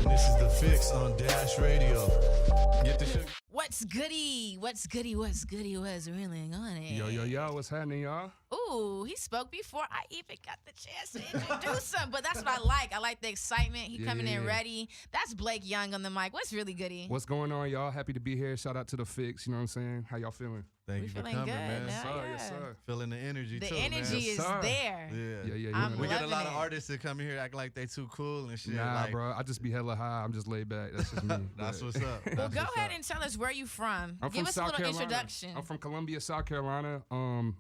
And this is The Fix on Dash Radio. Get the shit. What's goody? What's goody? What's goody? What's really going on? Yo, what's happening, y'all? Ooh, he spoke before I even got the chance to introduce him. But that's what I like. I like the excitement. He coming in ready. That's Blake Young on the mic. What's really goody? What's going on, y'all? Happy to be here. Shout out to The Fix. You know what I'm saying? How y'all feeling? Thank you for coming, man. Yes, sir. Feeling the energy, the too, energy man. is there. Yeah. We get a lot of it. artists that come here act like they too cool and shit. Nah, like, bro. I just be hella high. I'm just laid back. That's just me. That's what's up. Well, go ahead and tell us where you from. I'm Give from us South a little Carolina. introduction. I'm from Columbia, South Carolina.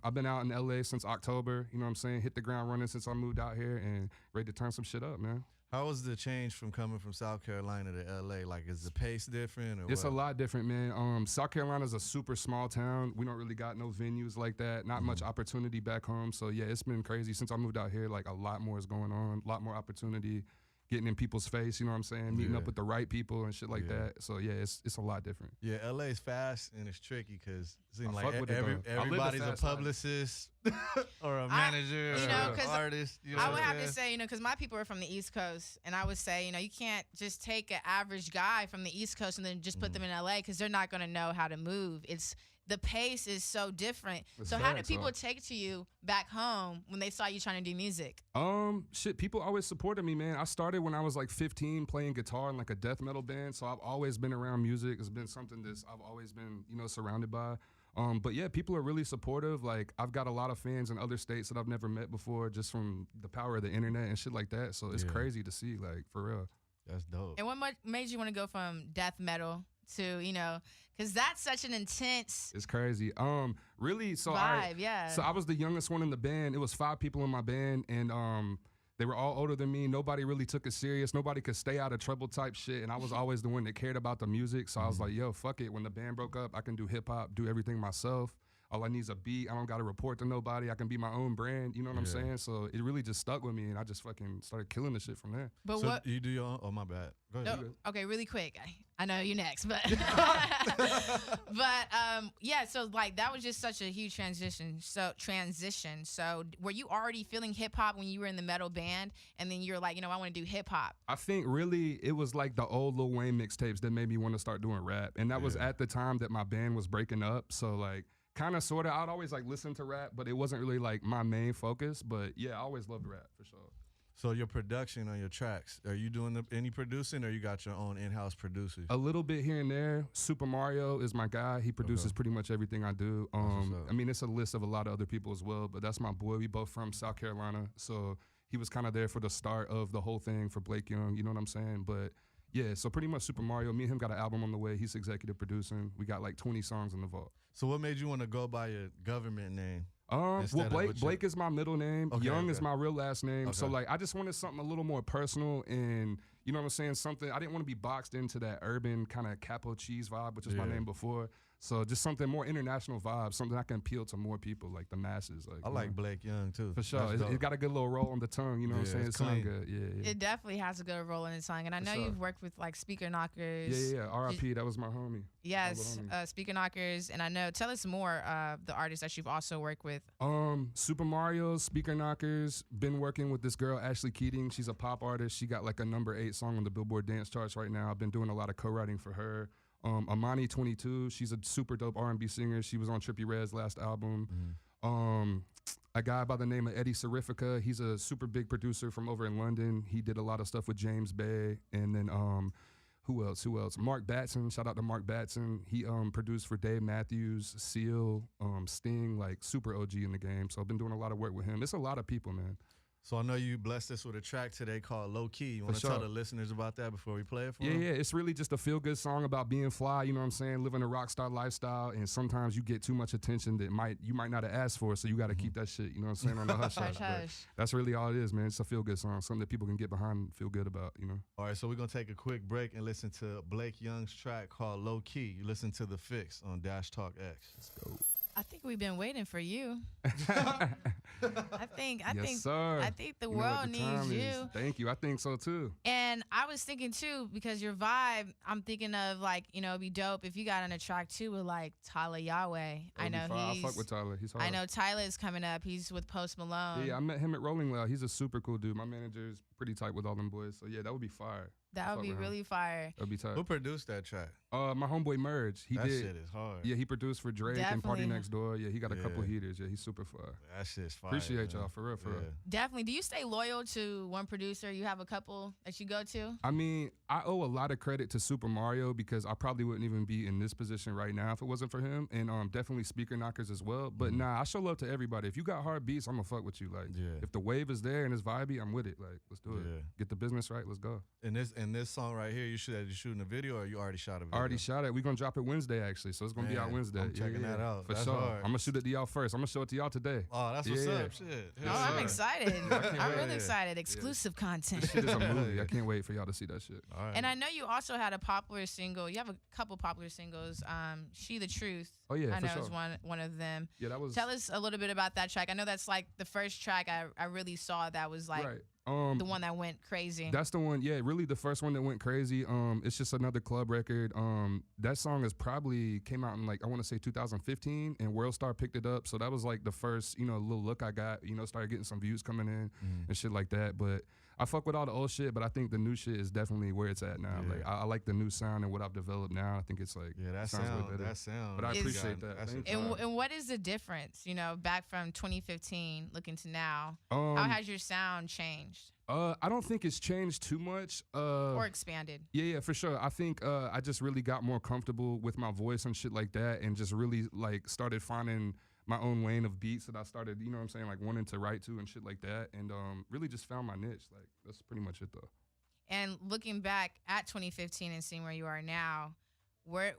I've been out in LA since October. You know what I'm saying? Hit the ground running since I moved out here and ready to turn some shit up, man. How was the change from coming from South Carolina to LA? Like, is the pace different? Or It's what? a lot different, man. South Carolina's a super small town. We don't really got no venues like that. Not much opportunity back home. So yeah, it's been crazy since I moved out here. Like a lot more is going on, a lot more opportunity, getting in people's face. You know what I'm saying? Meeting up with the right people and shit like that. So yeah, it's a lot different. Yeah, LA is fast and it's tricky because it seems fuck like with it, though. everybody's I live a the fast life. publicist or a manager you know, or an 'cause artist. You know I would what I'm have to saying? say, because my people are from the East Coast, and I would say, you can't just take an average guy from the East Coast and then just put them in LA because they're not going to know how to move. The pace is so different. So how did people take to you back home when they saw you trying to do music? Shit, people always supported me, man. I started when I was like 15 playing guitar in like a death metal band, so I've always been around music. It's been something that I've always been, surrounded by. But yeah, people are really supportive. Like I've got a lot of fans in other states that I've never met before just from the power of the internet and shit like that. So it's crazy to see, like, for real. That's dope. And what made you want to go from death metal to, because that's such an intense It's crazy. Really, so vibe, So I was the youngest one in the band. It was 5 people in my band, and they were all older than me. Nobody really took it serious. Nobody could stay out of trouble type shit. And I was always the one that cared about the music. So I was like, yo, fuck it. When the band broke up, I can do hip hop, do everything myself. All I need is a beat. I don't got to report to nobody. I can be my own brand. You know what I'm saying? So it really just stuck with me, and I just fucking started killing the shit from there. But So what? you do your own? Oh, my bad. Go ahead. No, okay, really quick. I know you next, but yeah. So like that was just such a huge transition. So were you already feeling hip hop when you were in the metal band, and then you're like, I want to do hip hop? I think really it was like the old Lil Wayne mixtapes that made me want to start doing rap, and that was at the time that my band was breaking up. So like, kind of, sort of, I'd always like listen to rap, but it wasn't really like my main focus. But yeah, I always loved rap for sure. So your production on your tracks, are you doing any producing or you got your own in-house producers? A little bit here and there. Super Mario is my guy. He produces pretty much everything I do. I mean, it's a list of a lot of other people as well, but that's my boy. We both from South Carolina, so he was kind of there for the start of the whole thing for Blake Young, you know what I'm saying? But yeah, so pretty much Super Mario. Me and him got an album on the way. He's executive producing. We got like 20 songs in the vault. So what made you want to go by your government name? Well, Blake is my middle name. Young is my real last name. So like, I just wanted something a little more personal, and you know what I'm saying? Something I didn't want to be boxed into that urban kind of capo cheese vibe, which was my name before. So just something more international vibe, something I can appeal to more people, like the masses. Like I like Blake Young too. For sure. It got a good little roll on the tongue, you know what I'm saying? It's It sounds clean. good. Yeah. It definitely has a good role in the song, and I know you've worked with like Speaker Knockers. Yeah. R.I.P. That was my homie. Yes, Speaker Knockers, and I know. Tell us more of the artists that you've also worked with. Super Mario, Speaker Knockers. Been working with this girl Ashley Keating. She's a pop artist. She got like a number 8 song on the Billboard dance charts right now. I've been doing a lot of co-writing for her. Amani 22. She's a super dope R&B singer. She was on Trippie Redd's last album. A guy by the name of Eddie Serifica. He's a super big producer from over in London. He did a lot of stuff with James Bay, and then who else? Mark Batson. Shout out to Mark Batson. He produced for Dave Matthews, Seal, Sting, like super OG in the game. So I've been doing a lot of work with him. It's a lot of people, man. So I know you blessed us with a track today called Low Key. You want to tell the listeners about that before we play it for them? Yeah. It's really just a feel-good song about being fly, you know what I'm saying? Living a rock star lifestyle, and sometimes you get too much attention that you might not have asked for, so you got to keep that shit, you know what I'm saying, on the hush hush. But that's really all it is, man. It's a feel-good song, something that people can get behind and feel good about, you know? All right, so we're going to take a quick break and listen to Blake Young's track called Low Key. You listen to The Fix on Dash Talk X. Let's go. I think we've been waiting for you. I think the world needs you. Thank you. I think so too. And I was thinking too, because your vibe, I'm thinking of like, it'd be dope if you got on a track too with like Tyler Yahweh. I know I fuck with Tyler. He's hard. I know Tyler is coming up. He's with Post Malone. Yeah, I met him at Rolling Loud. He's a super cool dude. My manager is pretty tight with all them boys. So yeah, that would be fire. That would be really fire. That'd be tight. Who produced that track? My homeboy Merge. He that did. shit is hard. Yeah, he produced for Drake and Party Next Door. Yeah, he got a couple heaters. Yeah, he's super fire. That shit's fire. Appreciate man. y'all, for real, for real. Definitely. Do you stay loyal to one producer? You have a couple that you go to? I mean, I owe a lot of credit to Super Mario because I probably wouldn't even be in this position right now if it wasn't for him. And definitely Speaker Knockers as well. But nah, I show love to everybody. If you got hard beats, I'm gonna fuck with you. Like, if the wave is there and it's vibey, I'm with it. Like, let's do it. Get the business right. Let's go. And this song right here, you shooting a video or you already shot a video? Already shot it. We're gonna drop it Wednesday actually, so it's gonna be out Wednesday. I'm checking that out. For that's sure. hard. I'm gonna shoot it to y'all first. I'm gonna show it to y'all today. Oh, that's what's up. Shit. Oh, I'm excited. I'm really excited. Exclusive content. This shit is a movie. I can't wait for y'all to see that shit. All right. And I know you also had a popular single. You have a couple popular singles. She the Truth. Oh yeah, I know for sure. is one of them. Yeah, that was. Tell us a little bit about that track. I know that's like the first track I really saw that was like the one that went crazy. That's the one, yeah, really the first one that went crazy. It's just another club record. That song is probably came out in like I want to say 2015, and Worldstar picked it up. So that was like the first, little look I got. Started getting some views coming in and shit like that. But I fuck with all the old shit, but I think the new shit is definitely where it's at now. Yeah. Like I like the new sound and what I've developed now. I think it's like that sounds way better. That sound. But I appreciate that. And what is the difference? Back from 2015 looking to now, how has your sound changed? I don't think it's changed too much. Or expanded. Yeah, for sure. I think I just really got more comfortable with my voice and shit like that, and just really like started finding my own lane of beats that I started, like wanting to write to and shit like that, and really just found my niche. Like that's pretty much it though. And looking back at 2015 and seeing where you are now, where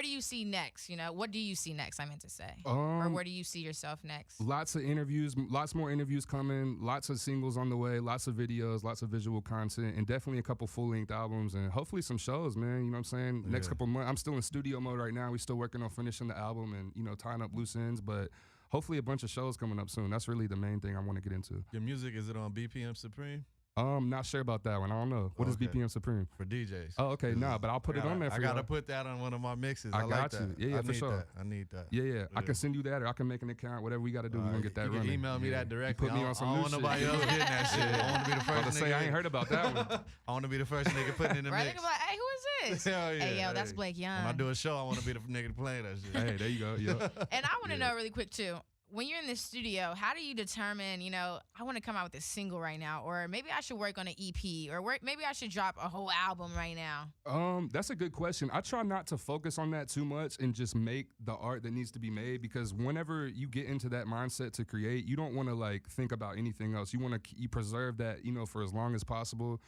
do you see next? What do you see next? I meant to say, or where do you see yourself next? Lots of interviews, lots more interviews coming, lots of singles on the way, lots of videos, lots of visual content, and definitely a couple full-length albums, and hopefully some shows, man. You know what I'm saying? Next couple months, I'm still in studio mode right now. We're still working on finishing the album and tying up loose ends, but hopefully a bunch of shows coming up soon. That's really the main thing I want to get into. Your music, is it on BPM Supreme? Not sure about that one. I don't know. What is BPM Supreme? For DJs. Oh, okay. Nah, but I'll put it on there for you. I gotta put that on one of my mixes. I got like that. you. Yeah, for sure. I need that. Yeah. I can send you that, or I can make an account. Whatever we got to do, we're going to get that running. You can email me that directly. Put me on some I new don't shit. want nobody else getting that shit. I want to be the first to say I ain't heard about that one. I want to be the first nigga putting in the right? mix. Like, hey, who is this? Hell yeah. Hey, yo, that's Blake Young. When I do a show, I want to be the nigga playing that shit. Hey, there you go. Yo. And I want to know really quick, too. When you're in the studio, how do you determine, I want to come out with a single right now, or maybe I should work on an EP, or maybe I should drop a whole album right now? That's a good question. I try not to focus on that too much and just make the art that needs to be made, because whenever you get into that mindset to create, you don't want to like think about anything else. You want to preserve that, for as long as possible.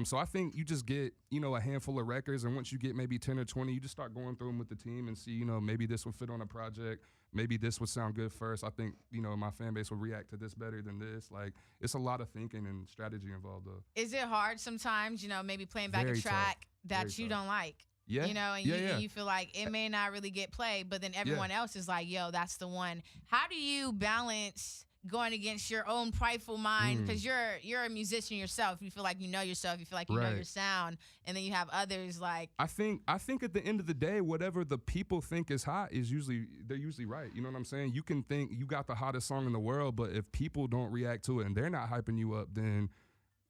So I think you just get, a handful of records, and once you get maybe 10 or 20, you just start going through them with the team and see, maybe this will fit on a project. Maybe this would sound good first. I think, my fan base will react to this better than this. Like, it's a lot of thinking and strategy involved, though. Is it hard sometimes, maybe playing back a track that you don't like? Yeah. And you feel like it may not really get played, but then everyone else is like, yo, that's the one. How do you balance going against your own prideful mind, because you're a musician yourself? You feel like you know yourself, you feel like you know your sound, and then you have others like. I think at the end of the day, whatever the people think is hot they're usually right. You know what I'm saying? You can think you got the hottest song in the world, but if people don't react to it and they're not hyping you up, then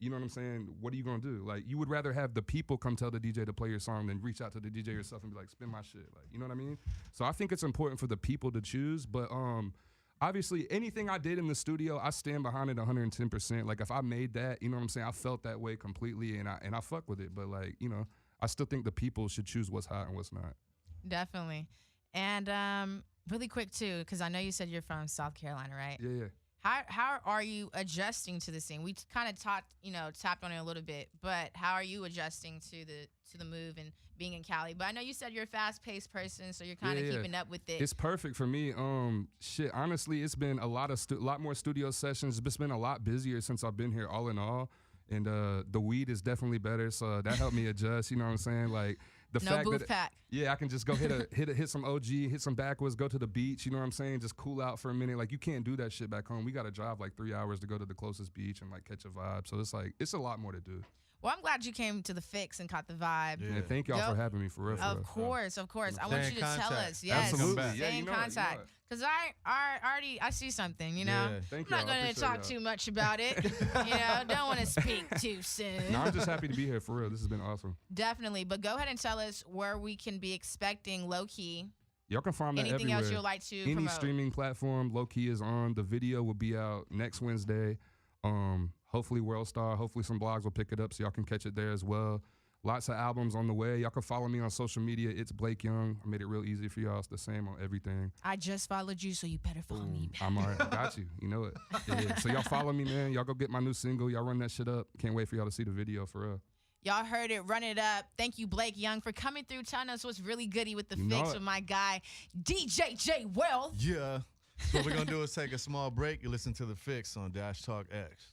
you know what I'm saying? What are you gonna do? Like, you would rather have the people come tell the DJ to play your song than reach out to the DJ yourself and be like, spin my shit. Like, you know what I mean? So I think it's important for the people to choose, but obviously, anything I did in the studio, I stand behind it 110%. Like, if I made that, you know what I'm saying, I felt that way completely, and I fuck with it. But, like, I still think the people should choose what's hot and what's not. Definitely. And really quick, too, because I know you said you're from South Carolina, right? Yeah. How are you adjusting to the scene? We kind of tapped on it a little bit, but how are you adjusting to the move and being in Cali? But I know you said you're a fast-paced person, so you're kind of keeping up with it. It's perfect for me. Honestly, it's been a lot more studio sessions. It's been a lot busier since I've been here, all in all. And the weed is definitely better, so that helped me adjust. You know what I'm saying? Like, the fact booth that pack. I can just go hit some OG, hit some backwoods, go to the beach. You know what I'm saying? Just cool out for a minute. Like, you can't do that shit back home. We got to drive like 3 hours to go to the closest beach and like catch a vibe. So it's like, it's a lot more to do. Well, I'm glad you came to the Fix and caught the vibe. Yeah. And thank y'all Go- for having me, for real. For Of real. course, of course. I Stay want in you to tell contact. us. Yes, Absolutely. Yeah, stay you in know it, you know contact. it. Because I already I see something, you know. Yeah. Thank I'm not y'all. I going to appreciate talk y'all. too much about it. Don't want to speak too soon. No, I'm just happy to be here, for real. This has been awesome. Definitely. But go ahead and tell us where we can be expecting Low Key. Y'all can find that Anything everywhere. else you would like to Any promote? streaming platform, Low Key is on. The video will be out next Wednesday. Hopefully Worldstar, hopefully some blogs will pick it up so y'all can catch it there as well. Lots of albums on the way. Y'all can follow me on social media. It's Blake Young. I made it real easy for y'all. It's the same on everything. I just followed you, so you better follow me back. I'm all right. I got you. You know it. Yeah. So y'all follow me, man. Y'all go get my new single. Y'all run that shit up. Can't wait for y'all to see the video, for real. Y'all heard it. Run it up. Thank you, Blake Young, for coming through, telling us what's really goody with the You know Fix it. with my guy, DJ J Wealth. Yeah. So what we're going to do is take a small break. You listen to The Fix on Dash Talk X.